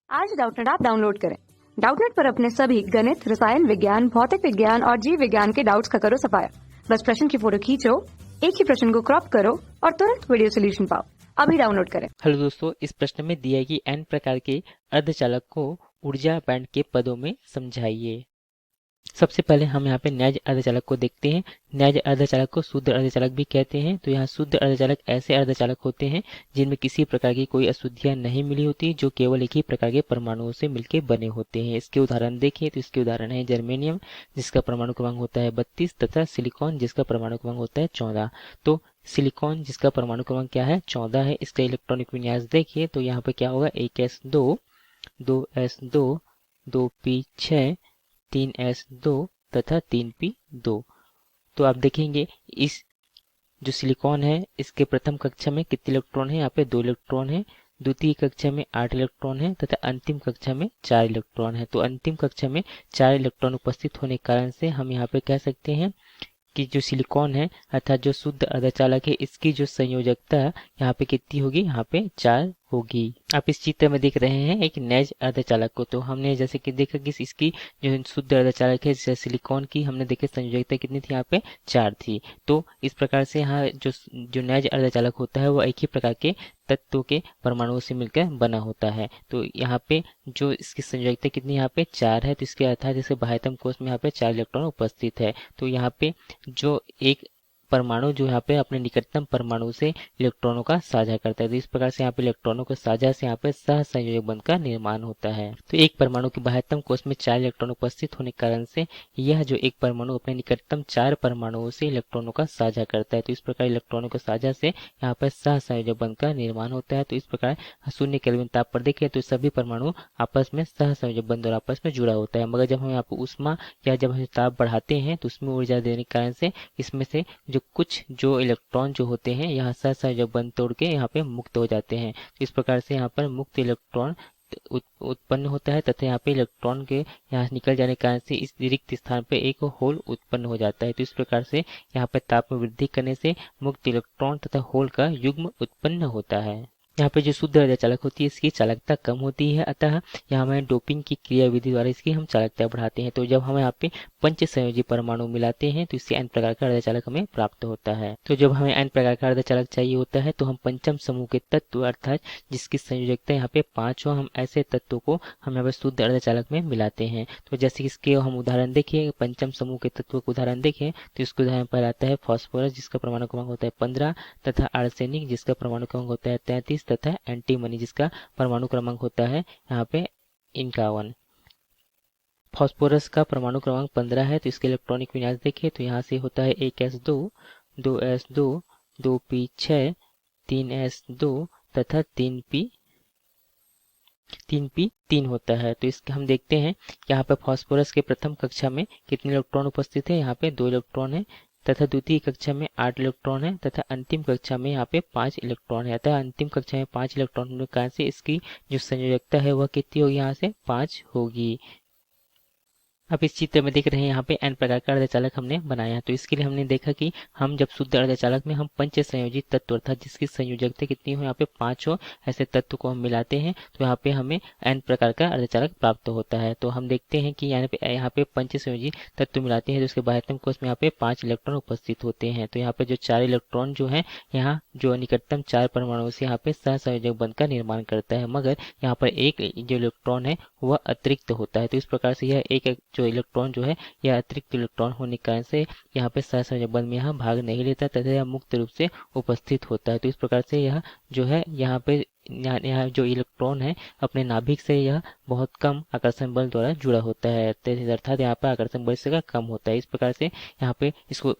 आज Doubtnut app download करें। Doubtnut पर अपने सभी गणित, रसायन विज्ञान, भौतिक विज्ञान और जीव विज्ञान के डाउट्स का करो सफाया। बस प्रश्न की फोटो खींचो, एक ही प्रश्न को क्रॉप करो और तुरंत वीडियो सोल्यूशन पाओ। अभी डाउनलोड करें। हेलो दोस्तों, इस प्रश्न में दिया गई n प्रकार के अर्धचालक को ऊर्जा बैंड के पदों में समझाइए। सबसे पहले हम यहाँ पे न्याय अर्धचालक को देखते हैं। न्याय अर्धचालक को शुद्ध अर्धचालक भी कहते हैं। तो यहाँ शुद्ध अर्धचालक ऐसे अर्धचालक होते हैं जिनमें किसी प्रकार की कोई अशुद्धियां नहीं मिली होती, जो केवल एक ही प्रकार के परमाणुओं से मिलकर बने होते हैं। इसके उदाहरण देखें तो इसके उदाहरण है जर्मेनियम, जिसका परमाणु क्रमांक होता है 32, तथा सिलिकॉन, जिसका परमाणु क्रमांक होता है 14। तो सिलिकॉन जिसका परमाणु क्रमांक क्या है, 14 है। इसका इलेक्ट्रॉनिक विन्यास देखिए तो यहाँ पे क्या होगा, 1s2, 2s2, 2p6, 3s2 तथा 3p2। तो आप देखेंगे इस जो सिलिकॉन है इसके प्रथम कक्षा में कितने इलेक्ट्रॉन है, यहाँ पे 2 इलेक्ट्रॉन है। द्वितीय कक्षा में 8 इलेक्ट्रॉन है तथा अंतिम कक्षा में 4 इलेक्ट्रॉन है। तो अंतिम कक्षा में 4 इलेक्ट्रॉन उपस्थित होने के कारण से हम यहाँ पे कह सकते हैं कि जो सिलिकॉन है अर्थात जो शुद्ध अर्धचालक है, इसकी जो संयोजकता यहाँ पे कितनी होगी, यहाँ पे 4 होगी। आप इस चित्र में देख रहे हैं एक नैज अर्धचालक को। तो हमने जैसे कि देखा कि इसकी जो शुद्ध अर्धचालक है जैसे सिलिकॉन की, हमने देखा संयोजकता कितनी थी, यहाँ पे 4 थी। तो इस प्रकार से यहाँ जो नैज अर्धचालक होता है वो एक ही प्रकार के तत्वों के परमाणुओं से मिलकर बना होता है। तो यहाँ पे जो इसकी संयोजकता कितनी, यहाँ पे 4 है। तो इसके अर्थात जैसे बाह्यतम कोश में यहाँ पे 4 इलेक्ट्रॉन उपस्थित है। तो यहाँ पे जो एक परमाणु जो यहाँ पे अपने निकटतम परमाणु से इलेक्ट्रॉनों का साझा करता है, तो इस प्रकार से यहाँ पे इलेक्ट्रॉनों को साझा से यहाँ पे सह संयोजक बंध का निर्माण होता है। तो एक परमाणु के बाह्यतम कोश में 4 इलेक्ट्रॉन उपस्थित होने के कारण से यह जो एक परमाणु अपने निकटतम 4 परमाणुओं से इलेक्ट्रॉनों का साझा करता है। तो इस प्रकार इलेक्ट्रॉनों को साझा से यहाँ पर सह संयोजक बंध का निर्माण होता है। तो इस प्रकार 0 केल्विन ताप पर देखें तो सभी परमाणु आपस में सह संयोजक बंध और आपस में जुड़ा होता है। मगर जब हम यहाँ पर उष्मा या जब हम ताप बढ़ाते हैं तो उसमें ऊर्जा देने के कारण से इसमें से जो कुछ जो इलेक्ट्रॉन जो होते हैं यहाँ सहसंयोजक बंध तोड़ के यहाँ पे मुक्त हो जाते हैं। तो इस प्रकार से यहाँ पर मुक्त इलेक्ट्रॉन उत्पन्न होता है तथा यहाँ पे इलेक्ट्रॉन के यहाँ निकल जाने के कारण से इस रिक्त स्थान पे एक होल उत्पन्न हो जाता है। तो इस प्रकार से यहाँ पे ताप में वृद्धि करने से मुक्त इलेक्ट्रॉन तथा होल का युग्म उत्पन्न होता है। यहाँ पे जो शुद्ध अर्धचालक होती है इसकी चालकता कम होती है, अतः यहाँ हमें डोपिंग की क्रिया विधि द्वारा इसकी हम चालकता बढ़ाते हैं। तो जब हम यहाँ पे पंच संयोजी परमाणु मिलाते हैं तो इससे n प्रकार का अर्धचालक हमें प्राप्त होता है। तो जब हमें n प्रकार का अर्धचालक चाहिए होता है तो हम पंचम समूह के तत्व अर्थात जिसकी संयोजकता यहाँ पे 5 हो, हम ऐसे तत्वों को हम यहाँ पे शुद्ध अर्धचालक में मिलाते हैं। तो जैसे इसके हम उदाहरण देखें, पंचम समूह के तत्वों का उदाहरण देखें तो इसके उदाहरण पर आता है फास्फोरस जिसका परमाणु क्रमांक होता है 15 तथा आर्सेनिक जिसका परमाणु क्रमांक होता है 33 तथा एंटीमनी जिसका परमाणु क्रमांक होता है यहाँ पे 51। फास्फोरस का परमाणु क्रमांक 15 है। तो इसके इलेक्ट्रॉनिक विन्यास देखिए तो यहाँ से होता है 1s2, 2s2, 2p6, 3s2 तथा 3p3 होता है। तो इसके हम देखते हैं यहाँ पे फास्फोरस के प्रथम कक्षा में कितने इलेक्ट्रॉन उपस्थित है, यहाँ पे 2 इलेक्ट्रॉन है तथा द्वितीय कक्षा में 8 इलेक्ट्रॉन है तथा अंतिम कक्षा में यहाँ पे 5 इलेक्ट्रॉन है। अतः अंतिम कक्षा में 5 इलेक्ट्रॉन होने के कारण से इसकी जो संयोजकता है वह कितनी होगी, यहाँ से 5 होगी। अब इस चित्र में देख रहे हैं यहाँ पे n प्रकार का अर्धचालक हमने बनाया। तो इसके लिए हमने देखा कि हम जब शुद्ध अर्धचालक में हम पंच संयोजित तत्व अर्थात जिसकी संयोजकता कितनी हो, यहाँ पे 5 हो, ऐसे तत्व को हम मिलाते हैं तो यहाँ पे हमें n प्रकार का अर्धचालक प्राप्त होता है। तो हम देखते हैं कि यहाँ पे पंच संयोजित तत्व मिलाते हैं तो उसके बाह्यतम कोश में यहाँ पे 5 इलेक्ट्रॉन उपस्थित होते हैं। तो यहाँ पे जो 4 इलेक्ट्रॉन जो है यहाँ जो निकटतम 4 परमाणुओं से यहाँ पे सह संयोजक बंध का निर्माण करता है, मगर यहाँ पर एक जो इलेक्ट्रॉन है वह अतिरिक्त होता है। तो इस प्रकार से यह एक जो इलेक्ट्रॉन जो है यह अतिरिक्त इलेक्ट्रॉन होने के कारण से यहाँ पे सहसंयोजक बंध में यहाँ भाग नहीं लेता तथा यह मुक्त रूप से उपस्थित होता है। तो इस प्रकार से यह जो है यहाँ पे यहाँ जो इलेक्ट्रॉन है अपने नाभिक से यह बहुत कम आकर्षण बल द्वारा जुड़ा होता है, अर्थात यहाँ पे आकर्षण बल से कम होता है। इस प्रकार से यहाँ पे इसको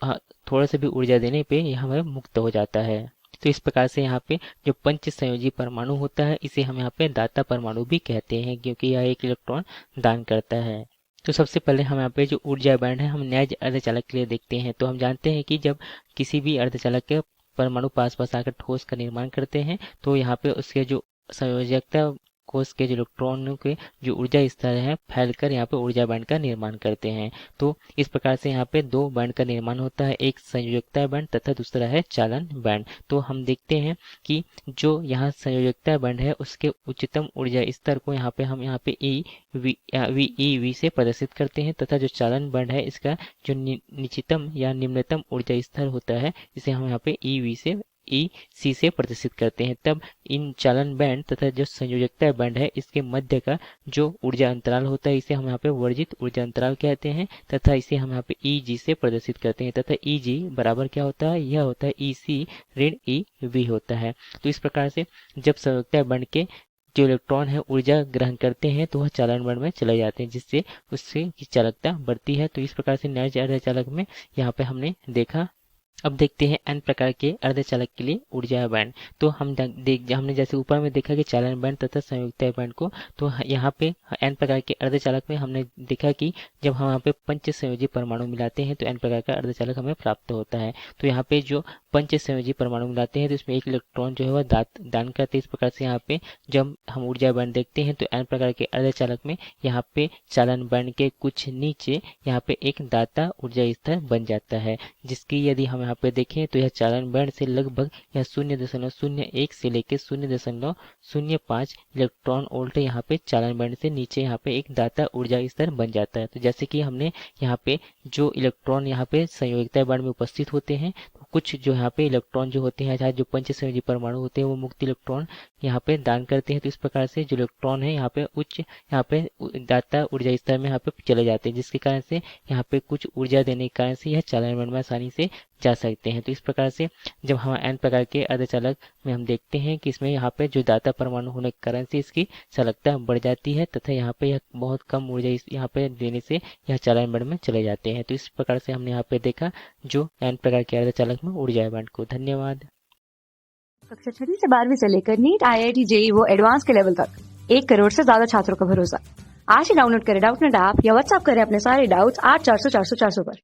थोड़ा सा भी ऊर्जा देने पे यह मुक्त हो जाता है। तो इस प्रकार से यहाँ पे जो पंच संयोजी परमाणु होता है इसे हम यहाँ पे दाता परमाणु भी कहते हैं क्योंकि यह एक इलेक्ट्रॉन दान करता है। तो सबसे पहले हम यहाँ पे जो ऊर्जा बैंड है हम न्याय अर्धचालक के लिए देखते हैं। तो हम जानते हैं कि जब किसी भी अर्धचालक के परमाणु पास आकर ठोस का निर्माण करते हैं तो यहाँ पे उसके जो संयोजकता कोश के जो इलेक्ट्रॉनों के जो ऊर्जा स्तर है फैलकर यहाँ पे ऊर्जा बैंड का निर्माण करते हैं। तो इस प्रकार से यहाँ पे दो बैंड का निर्माण होता है, एक संयोजकता बैंड तथा दूसरा है चालन बैंड। तो हम देखते हैं कि जो यहाँ संयोजकता बैंड है उसके उच्चतम ऊर्जा स्तर को यहाँ पे वी से प्रदर्शित करते हैं तथा जो चालन बैंड है इसका जो निश्चितम या निम्नतम ऊर्जा स्तर होता है इसे हम यहाँ पे ई सी से प्रदर्शित करते हैं। तब इन चालन बैंड तथा जो संयोजकता बैंड है इसके मध्य का जो ऊर्जा अंतराल होता है इसे हम यहाँ पे वर्जित ऊर्जा अंतराल कहते हैं तथा इसे हम यहाँ पे ई जी से प्रदर्शित करते हैं तथा ई जी बराबर क्या होता है, यह होता है ई सी ऋण ई वी होता है। तो इस प्रकार से जब संयोजकता बैंड के जो इलेक्ट्रॉन है ऊर्जा ग्रहण करते हैं तो वह चालन बैंड में चले जाते हैं जिससे उससे की चालकता बढ़ती है। तो इस प्रकार से न्याय अर्धचालक में यहाँ पे हमने देखा। अब देखते हैं एन प्रकार के अर्धचालक के लिए ऊर्जा बैंड। तो हमने जैसे ऊपर में देखा कि चालन बैंड तथा संयुक्ता बैंड को, तो यहाँ पे एन प्रकार के अर्धचालक में हमने देखा कि जब हम यहाँ पे पंच संयोजी परमाणु मिलाते हैं तो एन प्रकार का अर्धचालक हमें प्राप्त होता है। तो यहाँ पे जो पंच संयोजी परमाणु मिलाते हैं तो इसमें एक इलेक्ट्रॉन जो है वह दान करते हैं। इस प्रकार से यहाँ पे जब हम ऊर्जा बैंड देखते हैं तो एन प्रकार के अर्धचालक में यहाँ पे चालन बैंड के कुछ नीचे यहाँ पे एक दाता ऊर्जा स्तर बन जाता है, जिसकी यदि हम यहाँ पे देखें तो यह चालन बैंड से लगभग यह 0.01 से लेकर 0.05 इलेक्ट्रॉन वोल्ट यहाँ पे चालन बैंड से नीचे यहाँ पे एक दाता ऊर्जा स्तर बन जाता है। तो जैसे कि हमने यहाँ पे जो इलेक्ट्रॉन यहाँ पे संयोजकता बैंड में उपस्थित होते हैं तो कुछ जो यहाँ पे इलेक्ट्रॉन जो होते हैं जो पंच संयोजी परमाणु होते हैं वो मुक्त इलेक्ट्रॉन यहाँ पे दान करते हैं। तो इस प्रकार से जो इलेक्ट्रॉन है यहाँ पे उच्च यहाँ पे दाता ऊर्जा स्तर में यहाँ पे चले जाते हैं, जिसके कारण से यहाँ पे कुछ ऊर्जा देने के कारण से यह चालन बैंड में आसानी से जा सकते हैं। तो इस प्रकार से जब हम एन प्रकार के अर्धचालक में हम देखते हैं कि इसमें यहाँ पे जो दाता परमाणु होने के कारण से इसकी चालकता बढ़ जाती है तथा यहाँ पे यह बहुत कम ऊर्जा यहाँ पे देने से यह चालन बैंड में चले जाते हैं। तो इस प्रकार से हमने यहाँ पे देखा जो एन प्रकार के अर्धचालक में ऊर्जा बैंड को। धन्यवाद। कक्षा 6वीं से 12वीं से लेकर नीट, IIT, जेईई वो एडवांस के लेवल तक 1 करोड़ से ज्यादा छात्रों का भरोसा। आज ही डाउनलोड करें डाउटनेट ऐप या व्हाट्सएप करें अपने सारे डाउट्स 8400 400 400 पर।